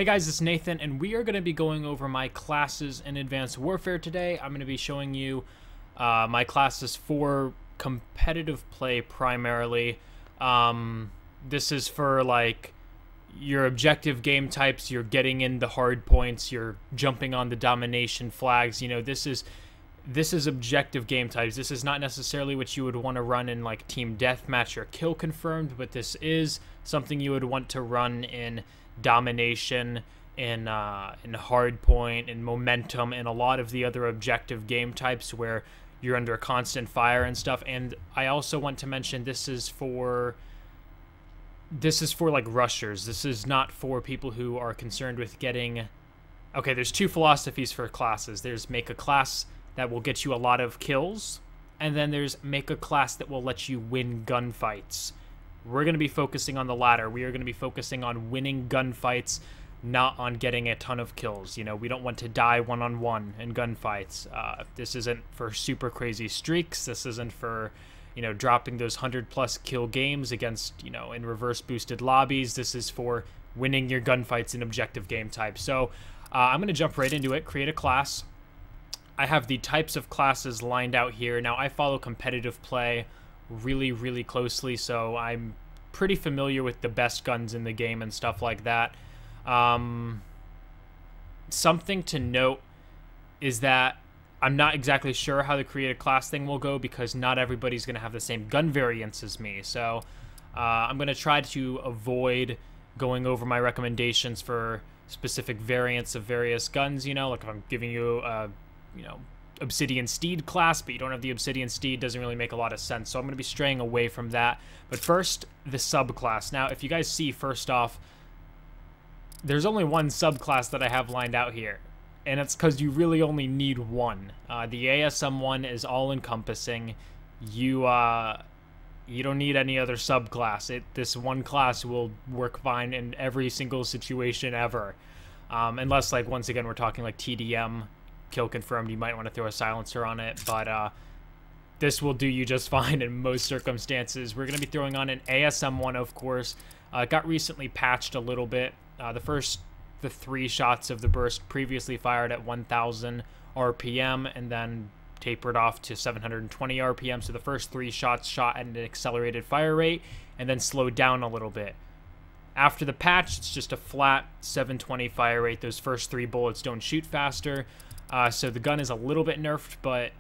Hey guys, it's Nathan, and we are going to be going over my classes in Advanced Warfare today. I'm going to be showing you my classes for competitive play primarily. This is for like your objective game types, you're getting in the hard points, you're jumping on the domination flags. You know, this is objective game types. This is not necessarily what you would want to run in like team deathmatch or kill confirmed, but this is something you would want to run in domination, in hard point, in momentum, and a lot of the other objective game types where you're under constant fire and stuff. And I also want to mention this is for like rushers. This is not for people who are concerned with getting... Okay, there's two philosophies for classes. There's make a class that will get you a lot of kills, and then there's make a class that will let you win gunfights. We're going to be focusing on the latter. We are going to be focusing on winning gunfights, not on getting a ton of kills. You know, we don't want to die one-on-one in gunfights. This isn't for super crazy streaks. This isn't for, you know, dropping those 100-plus kill games against, you know, in reverse boosted lobbies. This is for winning your gunfights in objective game types. So I'm going to jump right into it, create a class. I have the types of classes lined out here. Now, I follow competitive play really closely, so I'm pretty familiar with the best guns in the game and stuff like that. Something to note is that I'm not exactly sure how the create a class thing will go because not everybody's going to have the same gun variants as me. So I'm going to try to avoid going over my recommendations for specific variants of various guns. You know, like if I'm giving you you know, Obsidian Steed class, but you don't have the Obsidian Steed, doesn't really make a lot of sense. So I'm going to be straying away from that. But first, the subclass. Now, if you guys see, first off, there's only one subclass that I have lined out here, and it's because you really only need one. The ASM one is all-encompassing. You don't need any other subclass. This one class will work fine in every single situation ever, unless, like, once again, we're talking like TDM. Kill confirmed, you might want to throw a silencer on it, but this will do you just fine in most circumstances. We're going to be throwing on an ASM one, of course. It got recently patched a little bit. The 3 shots of the burst previously fired at 1000 RPM and then tapered off to 720 RPM. So the first 3 shots shot at an accelerated fire rate and then slowed down a little bit. After the patch, it's just a flat 720 fire rate. Those first 3 bullets don't shoot faster. So the gun is a little bit nerfed, but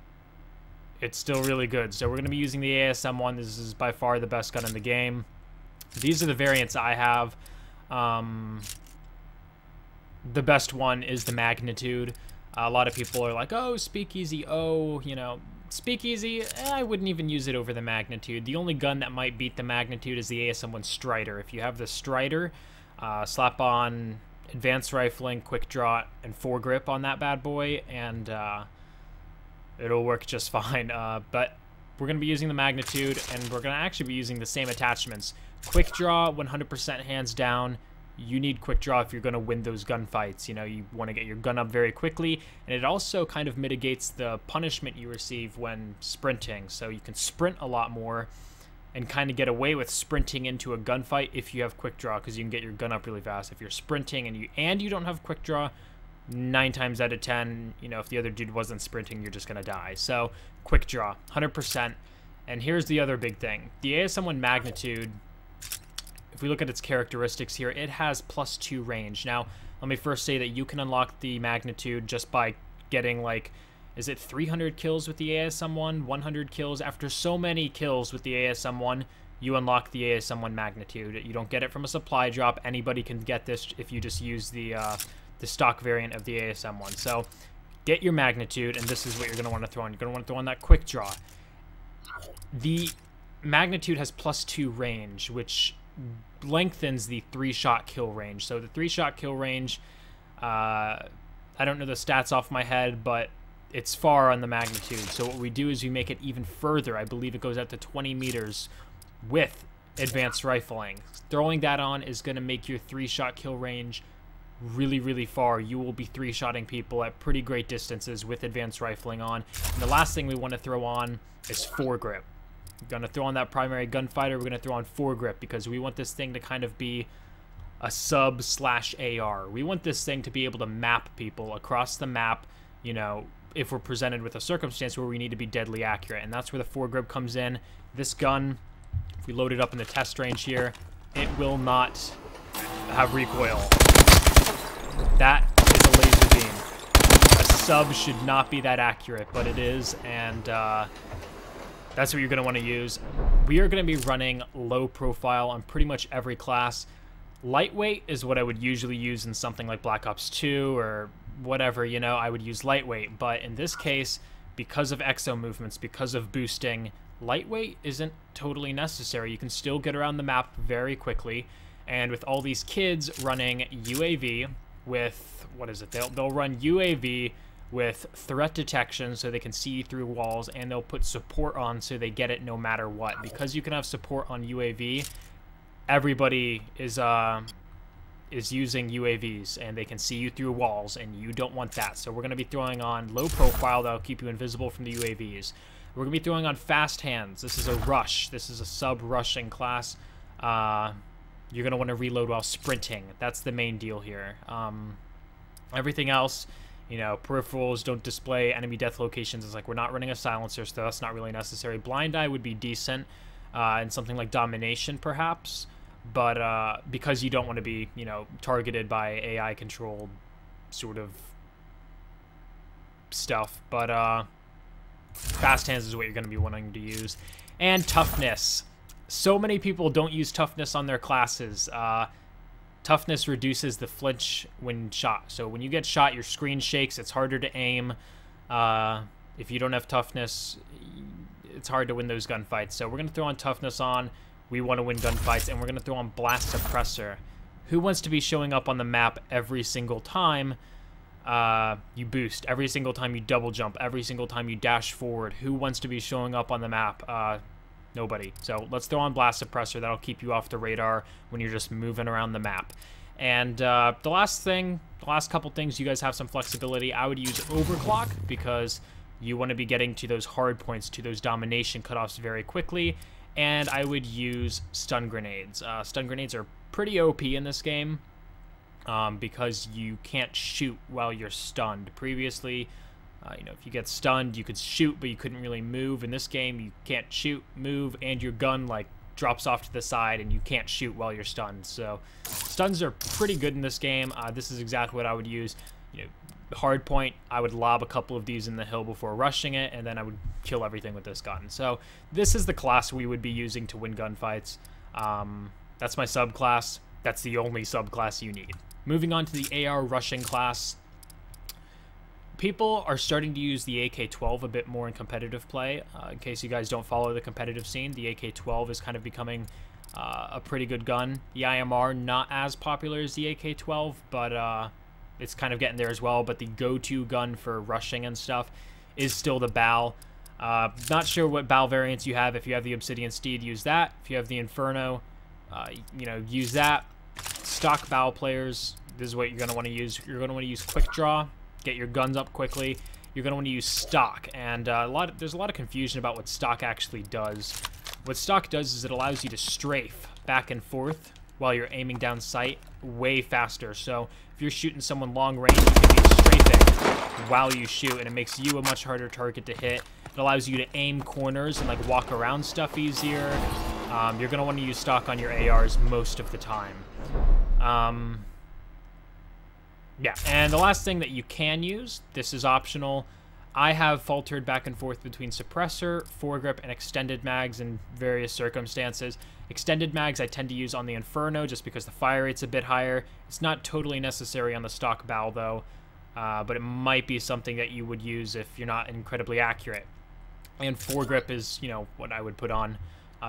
it's still really good. So we're going to be using the ASM one. This is by far the best gun in the game. These are the variants I have. The best one is the Magnitude. A lot of people are like, oh, Speakeasy, oh, you know, Speakeasy, I wouldn't even use it over the Magnitude. The only gun that might beat the Magnitude is the ASM one Strider. If you have the Strider, slap on advanced rifling, quick draw, and foregrip on that bad boy, and it'll work just fine. But we're going to be using the Magnitude, and we're going to actually be using the same attachments. Quick draw, 100% hands down. You need quick draw if you're going to win those gunfights. You know, you want to get your gun up very quickly, and it also kind of mitigates the punishment you receive when sprinting. So you can sprint a lot more and kind of get away with sprinting into a gunfight if you have quick draw, because you can get your gun up really fast. If you're sprinting and you don't have quick draw, 9 times out of 10, you know, if the other dude wasn't sprinting, you're just gonna die. So quick draw, 100%. And here's the other big thing: the ASM1 Magnitude. If we look at its characteristics here, it has +2 range. Now, let me first say that you can unlock the Magnitude just by getting, like, is it 300 kills with the ASM1? 100 kills? After so many kills with the ASM1, you unlock the ASM1 Magnitude. You don't get it from a supply drop. Anybody can get this if you just use the stock variant of the ASM1. So get your Magnitude, and this is what you're going to want to throw on. You're going to want to throw on that quick draw. The Magnitude has +2 range, which lengthens the 3-shot kill range. So the 3-shot kill range, I don't know the stats off my head, but it's far on the Magnitude. So what we do is we make it even further. I believe it goes out to 20 meters with advanced rifling. Throwing that on is going to make your 3-shot kill range really far. You will be 3-shotting people at pretty great distances with advanced rifling on. And the last thing we want to throw on is foregrip. We're going to throw on that primary gunfighter. We're going to throw on foregrip because we want this thing to kind of be a sub/AR. We want this thing to be able to map people across the map, you know, if we're presented with a circumstance where we need to be deadly accurate. And that's where the foregrip comes in. This gun, if we load it up in the test range here, it will not have recoil. That is a laser beam. A sub should not be that accurate, but it is, and that's what you're going to want to use. We are going to be running low profile on pretty much every class. Lightweight is what I would usually use in something like Black Ops 2 or whatever, you know, I would use lightweight. But in this case, because of exo movements, because of boosting, lightweight isn't totally necessary. You can still get around the map very quickly. And with all these kids running UAV with, what is it? They'll run UAV with threat detection so they can see through walls, and they'll put support on so they get it no matter what. Because you can have support on UAV, everybody is using UAVs, and they can see you through walls, and you don't want that. So we're going to be throwing on low profile that'll keep you invisible from the UAVs. We're going to be throwing on fast hands. This is a rush. This is a sub-rushing class. You're going to want to reload while sprinting. That's the main deal here. Everything else, you know, peripherals don't display enemy death locations. It's like we're not running a silencer, so that's not really necessary. Blind eye would be decent in something like domination, perhaps. But because you don't want to be, you know, targeted by AI-controlled sort of stuff. But fast hands is what you're going to be wanting to use. And toughness. So many people don't use toughness on their classes. Toughness reduces the flinch when shot. So when you get shot, your screen shakes. It's harder to aim. If you don't have toughness, it's hard to win those gunfights. So we're going to throw on toughness on. We want to win gunfights, and we're going to throw on blast suppressor. Who wants to be showing up on the map every single time you boost, every single time you double jump, every single time you dash forward? Who wants to be showing up on the map? Nobody. So let's throw on blast suppressor. That'll keep you off the radar when you're just moving around the map. And the last couple things, you guys have some flexibility. I would use overclock because you want to be getting to those hard points, to those domination cutoffs very quickly. And I would use stun grenades. Stun grenades are pretty OP in this game because you can't shoot while you're stunned. Previously, you know, if you get stunned, you could shoot, but you couldn't really move. In this game, you can't shoot, move, and your gun, like, drops off to the side, and you can't shoot while you're stunned. So stuns are pretty good in this game. This is exactly what I would use. You know, hard point, I would lob a couple of these in the hill before rushing it, and then I would kill everything with this gun. So this is the class we would be using to win gunfights. That's my subclass. That's the only subclass you need. Moving on to the AR rushing class. People are starting to use the AK-12 a bit more in competitive play. In case you guys don't follow the competitive scene, the AK-12 is kind of becoming a pretty good gun. The IMR, not as popular as the AK-12, but it's kind of getting there as well. But the go-to gun for rushing and stuff is still the BAL. Not sure what BAL variants you have. If you have the Obsidian Steed, use that. If you have the Inferno, you know, use that. Stock BAL players, this is what you're going to want to use. You're going to want to use Quick Draw. Get your guns up quickly. You're going to want to use stock, and there's a lot of confusion about what stock actually does. What stock does is it allows you to strafe back and forth while you're aiming down sight way faster. So if you're shooting someone long range, you can be strafing while you shoot, and it makes you a much harder target to hit. It allows you to aim corners and like walk around stuff easier. You're going to want to use stock on your ARs most of the time. Yeah, and the last thing that you can use, this is optional. I have faltered back and forth between suppressor, foregrip, and extended mags in various circumstances. Extended mags I tend to use on the Inferno just because the fire rate's a bit higher. It's not totally necessary on the stock BAL though, but it might be something that you would use if you're not incredibly accurate. And foregrip is, you know, what I would put on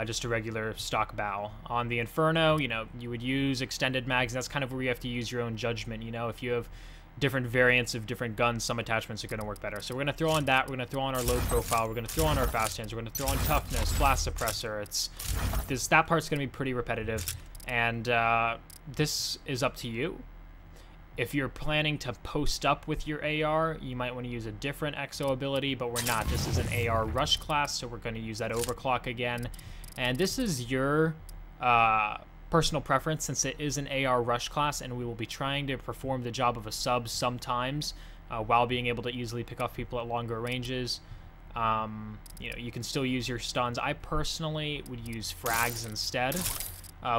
just a regular stock BAL. On the Inferno, you know, you would use extended mags, and that's kind of where you have to use your own judgment. You know, if you have different variants of different guns, some attachments are going to work better. So we're going to throw on that. We're going to throw on our low profile. We're going to throw on our fast hands. We're going to throw on toughness, blast suppressor. That part's going to be pretty repetitive, and this is up to you. If you're planning to post up with your AR, you might want to use a different EXO ability, but we're not. This is an AR rush class, so we're going to use that overclock again. And this is your personal preference, since it is an AR rush class and we will be trying to perform the job of a sub sometimes while being able to easily pick off people at longer ranges. You know, you can still use your stuns. I personally would use frags instead.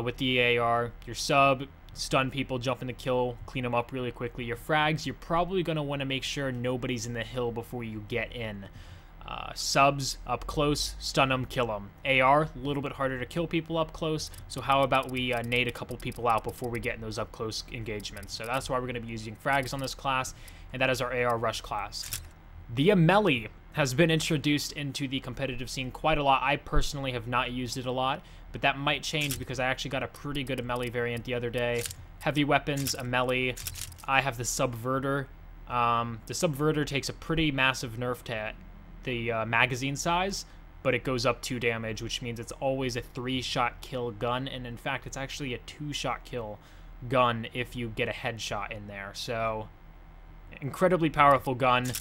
With the AR, your sub, stun people, jump in the kill, clean them up really quickly. Your frags, you're probably going to want to make sure nobody's in the hill before you get in. Subs, up close, stun them, kill them. AR, a little bit harder to kill people up close, so how about we nade a couple people out before we get in those up close engagements. So that's why we're going to be using frags on this class, and that is our AR rush class. The melee has been introduced into the competitive scene quite a lot. I personally have not used it a lot, but that might change because I actually got a pretty good melee variant the other day. Heavy weapons, a melee. I have the Subverter. The Subverter takes a pretty massive nerf to the magazine size, but it goes up 2 damage, which means it's always a 3-shot kill gun, and in fact, it's actually a 2-shot kill gun if you get a headshot in there. So, incredibly powerful gun.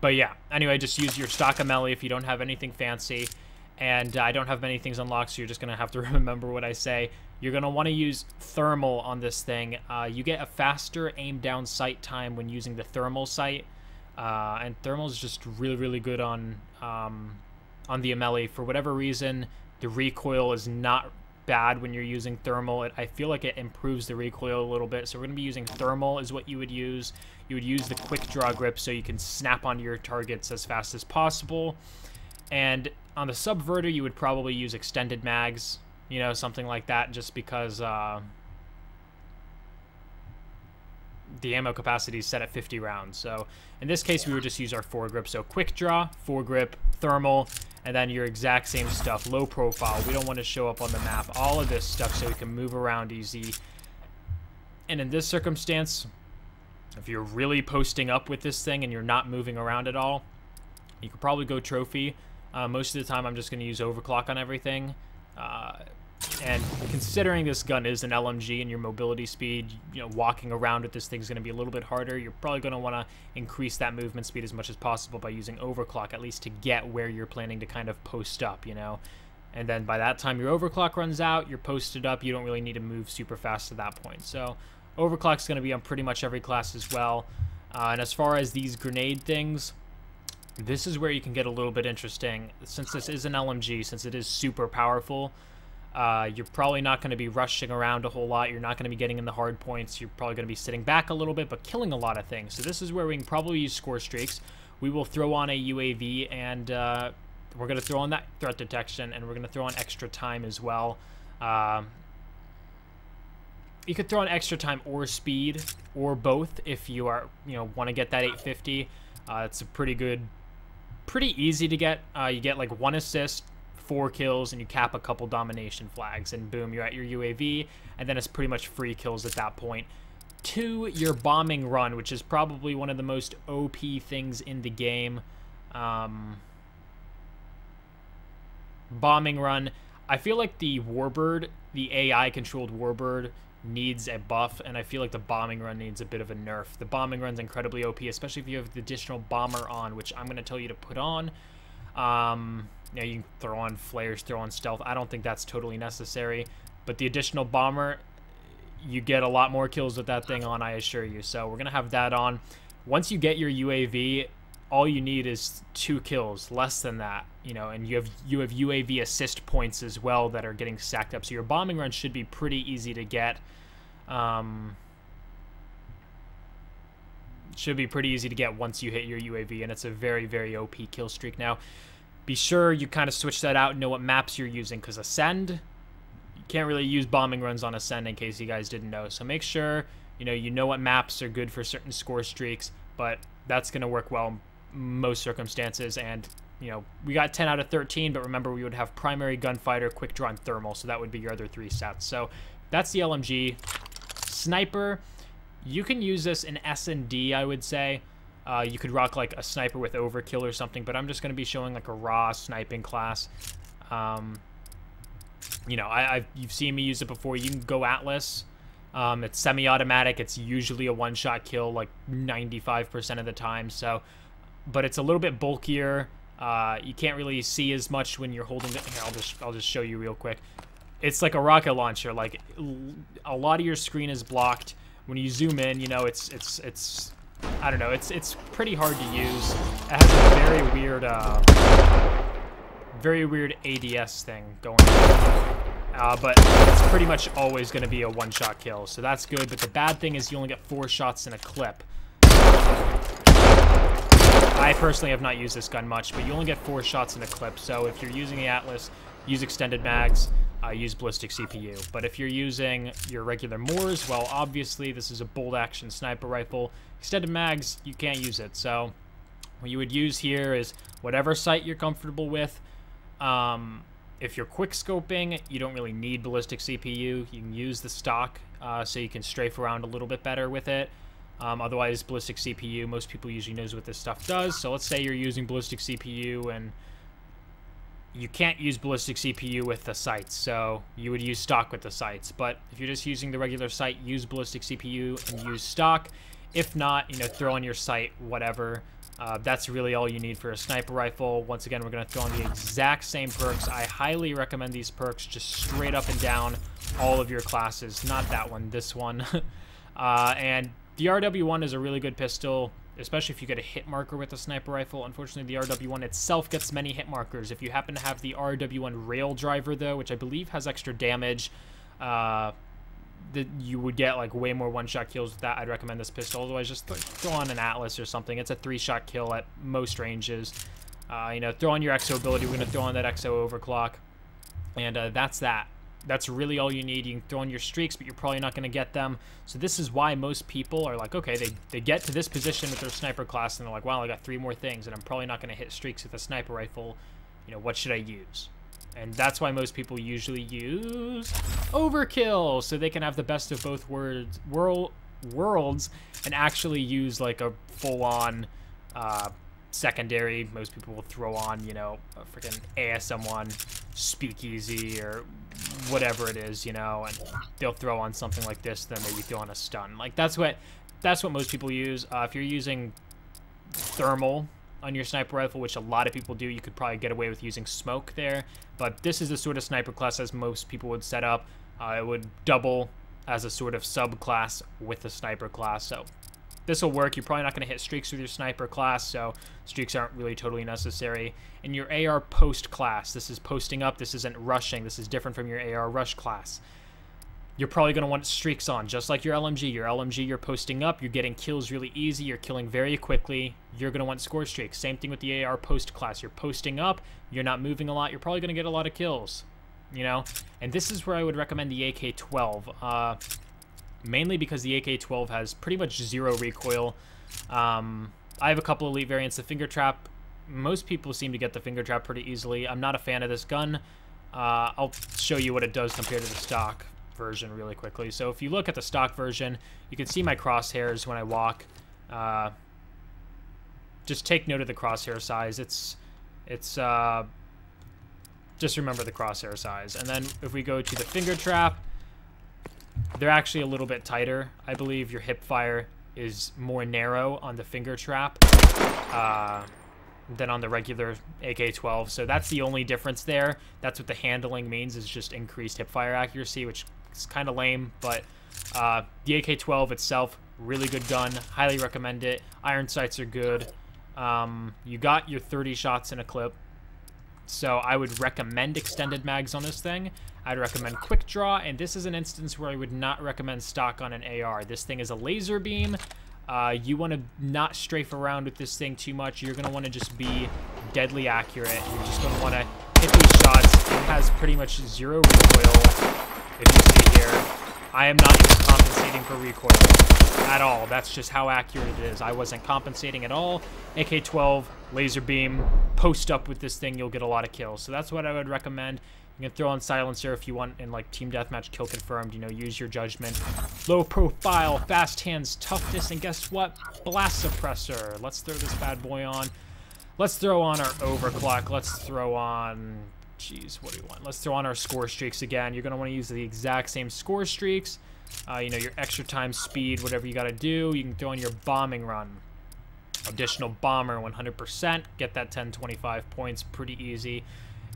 But yeah, anyway, just use your stock of melee if you don't have anything fancy. And I don't have many things unlocked, so you're just going to have to remember what I say. You're going to want to use thermal on this thing. You get a faster aim down sight time when using the thermal sight. And thermal is just really, really good on the melee. For whatever reason, the recoil is not bad when you're using thermal. I feel like it improves the recoil a little bit. So we're going to be using thermal is what you would use. You would use the quick draw grip so you can snap onto your targets as fast as possible. And on the Subverter, you would probably use extended mags, you know, something like that, just because the ammo capacity is set at 50 rounds. So in this case, we would just use our foregrip. So quick draw, foregrip, thermal, and then your exact same stuff. Low profile. We don't want to show up on the map. All of this stuff so we can move around easy. And in this circumstance, if you're really posting up with this thing and you're not moving around at all, you could probably go trophy. Most of the time, I'm just going to use overclock on everything. And considering this gun is an LMG and your mobility speed, you know, walking around with this thing is going to be a little bit harder. You're probably going to want to increase that movement speed as much as possible by using overclock, at least to get where you're planning to kind of post up, you know. And then by that time your overclock runs out, you're posted up, you don't really need to move super fast at that point. So overclock's going to be on pretty much every class as well. And as far as these grenade things, this is where you can get a little bit interesting. Since this is an LMG, since it is super powerful, you're probably not going to be rushing around a whole lot. You're not going to be getting in the hard points. You're probably going to be sitting back a little bit, but killing a lot of things. So this is where we can probably use score streaks. We will throw on a UAV, and we're going to throw on that threat detection, and we're going to throw on extra time as well. You could throw on extra time or speed, or both, if you are, you know, want to get that 850. It's a pretty easy to get. You get like 1 assist, 4 kills, and you cap a couple domination flags, and boom, you're at your UAV, and then it's pretty much free kills at that point. 2, your bombing run, which is probably one of the most OP things in the game. Bombing run. I feel like the Warbird, the AI-controlled Warbird, needs a buff, and I feel like the bombing run needs a bit of a nerf. The bombing run's incredibly OP, especially if you have the additional bomber on, which I'm going to tell you to put on. Yeah, you can throw on flares, throw on stealth. I don't think that's totally necessary, but the additional bomber, you get a lot more kills with that thing on, I assure you. So we're going to have that on. Once you get your UAV, all you need is 2 kills, less than that, you know, and you have UAV assist points as well that are getting stacked up. So your bombing run should be pretty easy to get. Should be pretty easy to get once you hit your UAV, and it's a very, very OP kill streak. Now, be sure you kind of switch that out and know what maps you're using, because Ascend, you can't really use bombing runs on Ascend, in case you guys didn't know. So make sure, you know what maps are good for certain score streaks, but that's going to work well in most circumstances. And, we got 10 out of 13, but remember, we would have primary, gunfighter, quick draw, and thermal, so that would be your other 3 sets. So that's the LMG. Sniper, you can use this in S&D, I would say. You could rock like a sniper with overkill or something, but I'm just going to be showing like a raw sniping class. You've seen me use it before. You can go Atlas. It's semi-automatic. It's usually a one-shot kill like 95% of the time. So, but it's a little bit bulkier. You can't really see as much when you're holding it. Here, I'll just show you real quick. It's like a rocket launcher. Like, a lot of your screen is blocked. When you zoom in, you know, it's I don't know, it's pretty hard to use. It has a very weird ADS thing going on. But it's pretty much always going to be a one-shot kill, so that's good. But the bad thing is you only get 4 shots in a clip. I personally have not used this gun much, but you only get 4 shots in a clip. So if you're using the Atlas, use extended mags, use ballistic CPU. But if you're using your regular Moors, well, obviously this is a bolt-action sniper rifle. Extended mags, you can't use it. So what you would use here is whatever sight you're comfortable with. If you're quick scoping, you don't really need ballistic CPU. You can use the stock, so you can strafe around a little bit better with it. Otherwise, ballistic CPU, most people usually knows what this stuff does. So let's say you're using ballistic CPU and you can't use ballistic CPU with the sights, so you would use stock with the sights. But if you're just using the regular sight, use ballistic CPU and use stock. If not, you know, throw on your sight, whatever. That's really all you need for a sniper rifle. Once again, we're going to throw on the exact same perks. I highly recommend these perks just straight up and down all of your classes. Not that one, this one. And the RW1 is a really good pistol, especially if you get a hit marker with a sniper rifle. Unfortunately, the RW1 itself gets many hit markers. If you happen to have the RW1 rail driver, though, which I believe has extra damage, that you would get like way more one-shot kills with that. I'd recommend this pistol. Otherwise, just throw on an Atlas or something. It's a 3-shot kill at most ranges. You know, throw on your XO ability. We're gonna throw on that XO overclock, and that's that. That's really all you need. You can throw on your streaks, but you're probably not going to get them. So this is why most people are like, okay, they get to this position with their sniper class, and they're like, wow, I got 3 more things, and I'm probably not going to hit streaks with a sniper rifle. You know, what should I use? And that's why most people usually use overkill, so they can have the best of both worlds and actually use like a full-on secondary. Most people will throw on, you know, a freaking ASM1 speakeasy or whatever it is, you know, and they'll throw on something like this, then maybe throw on a stun. Like, that's what most people use. If you're using thermal on your sniper rifle, which a lot of people do, you could probably get away with using smoke there. But this is the sort of sniper class as most people would set up. It would double as a sort of subclass with the sniper class, so this will work. You're probably not going to hit streaks with your sniper class, so streaks aren't really totally necessary. In your AR post class, this is posting up, this isn't rushing, this is different from your AR rush class. You're probably going to want streaks on, just like your LMG. Your LMG, you're posting up, you're getting kills really easy, you're killing very quickly, you're going to want score streaks. Same thing with the AR post class. You're posting up, you're not moving a lot, you're probably going to get a lot of kills, you know? And this is where I would recommend the AK-12. Mainly because the AK-12 has pretty much 0 recoil. I have a couple elite variants. The finger trap, most people seem to get the finger trap pretty easily. I'm not a fan of this gun. I'll show you what it does compared to the stock version really quickly. So if you look at the stock version, you can see my crosshairs when I walk. Just take note of the crosshair size. It's just remember the crosshair size. And then if we go to the finger trap, they're actually a little bit tighter. I believe your hip fire is more narrow on the finger trap than on the regular AK-12. So that's the only difference there. That's what the handling means, is just increased hip fire accuracy, which is kind of lame. But the AK-12 itself, really good gun. Highly recommend it. Iron sights are good. You got your 30 shots in a clip. So I would recommend extended mags on this thing. I'd recommend quick draw, and this is an instance where I would not recommend stock on an AR. This thing is a laser beam. You want to not strafe around with this thing too much. You're going to want to just be deadly accurate. You're just going to want to hit these shots. It has pretty much 0 recoil, if you see here. I am not even compensating for recoil at all. That's just how accurate it is. I wasn't compensating at all. AK-12, laser beam, post up with this thing, you'll get a lot of kills. So that's what I would recommend. You can throw on silencer if you want in like team deathmatch kill confirmed, you know, use your judgment. Low profile, fast hands, toughness, and guess what? Blast suppressor. Let's throw this bad boy on. Let's throw on our overclock. Let's throw on, jeez, what do we want? Let's throw on our score streaks again. You're going to want to use the exact same score streaks. You know, your extra time, speed, whatever you got to do. You can throw on your bombing run. Additional bomber, 100%. Get that 10, 25 points, pretty easy.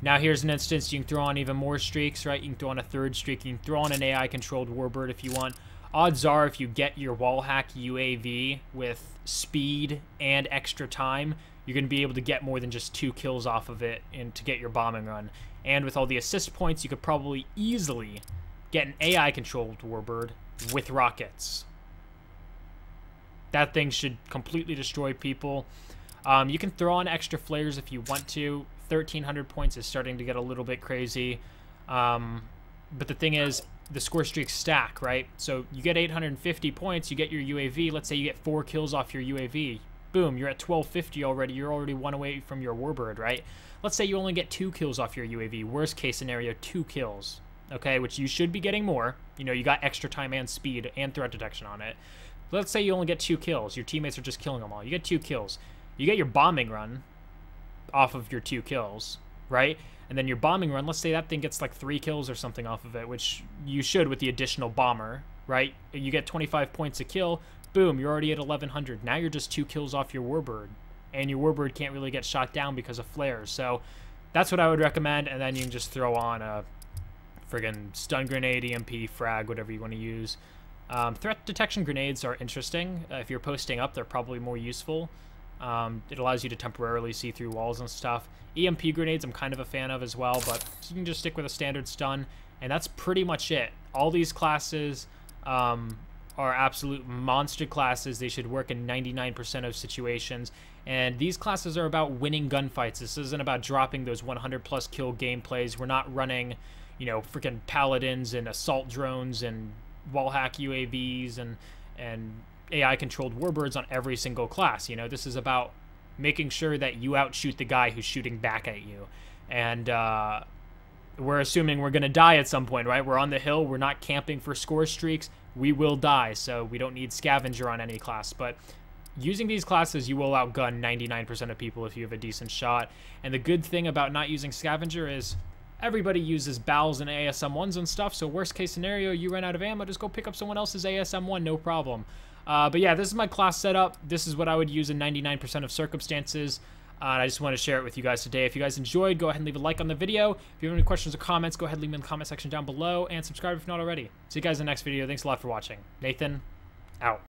Now here's an instance, you can throw on even more streaks, right? You can throw on a third streak, you can throw on an AI-controlled warbird if you want. Odds are, if you get your wall hack UAV with speed and extra time, you're going to be able to get more than just 2 kills off of it and to get your bombing run. And with all the assist points, you could probably easily get an AI-controlled warbird with rockets. That thing should completely destroy people. You can throw on extra flares if you want to. 1,300 points is starting to get a little bit crazy. But the thing is, the score streaks stack, right? So you get 850 points, you get your UAV. Let's say you get 4 kills off your UAV. Boom, you're at 1,250 already. You're already 1 away from your warbird, right? Let's say you only get 2 kills off your UAV. Worst case scenario, 2 kills. Okay, which you should be getting more. You know, you got extra time and speed and threat detection on it. Let's say you only get 2 kills. Your teammates are just killing them all. You get 2 kills. You get your bombing run off of your 2 kills, right? And then your bombing run, let's say that thing gets like 3 kills or something off of it, which you should with the additional bomber, right? You get 25 points a kill. Boom, you're already at 1,100. Now you're just 2 kills off your warbird. And your warbird can't really get shot down because of flares. So that's what I would recommend. And then you can just throw on a friggin' stun grenade, EMP, frag, whatever you want to use. Threat detection grenades are interesting. If you're posting up, they're probably more useful. It allows you to temporarily see through walls and stuff. EMP grenades I'm kind of a fan of as well, but you can just stick with a standard stun, and that's pretty much it. All these classes are absolute monster classes. They should work in 99% of situations, and these classes are about winning gunfights. This isn't about dropping those 100+ kill gameplays. We're not running, you know, freaking paladins and assault drones and wallhack UAVs and AI-controlled warbirds on every single class. You know, this is about making sure that you outshoot the guy who's shooting back at you. And we're assuming we're going to die at some point, right? We're on the hill. We're not camping for score streaks. We will die, so we don't need scavenger on any class. But using these classes, you will outgun 99% of people if you have a decent shot. And the good thing about not using scavenger is everybody uses BALs and ASM1s and stuff, so worst case scenario, you run out of ammo, just go pick up someone else's ASM1, no problem. But yeah, this is my class setup. This is what I would use in 99% of circumstances. And I just want to share it with you guys today. If you guys enjoyed, go ahead and leave a like on the video. If you have any questions or comments, go ahead and leave them in the comment section down below, and subscribe if not already. See you guys in the next video. Thanks a lot for watching. Nathan, out.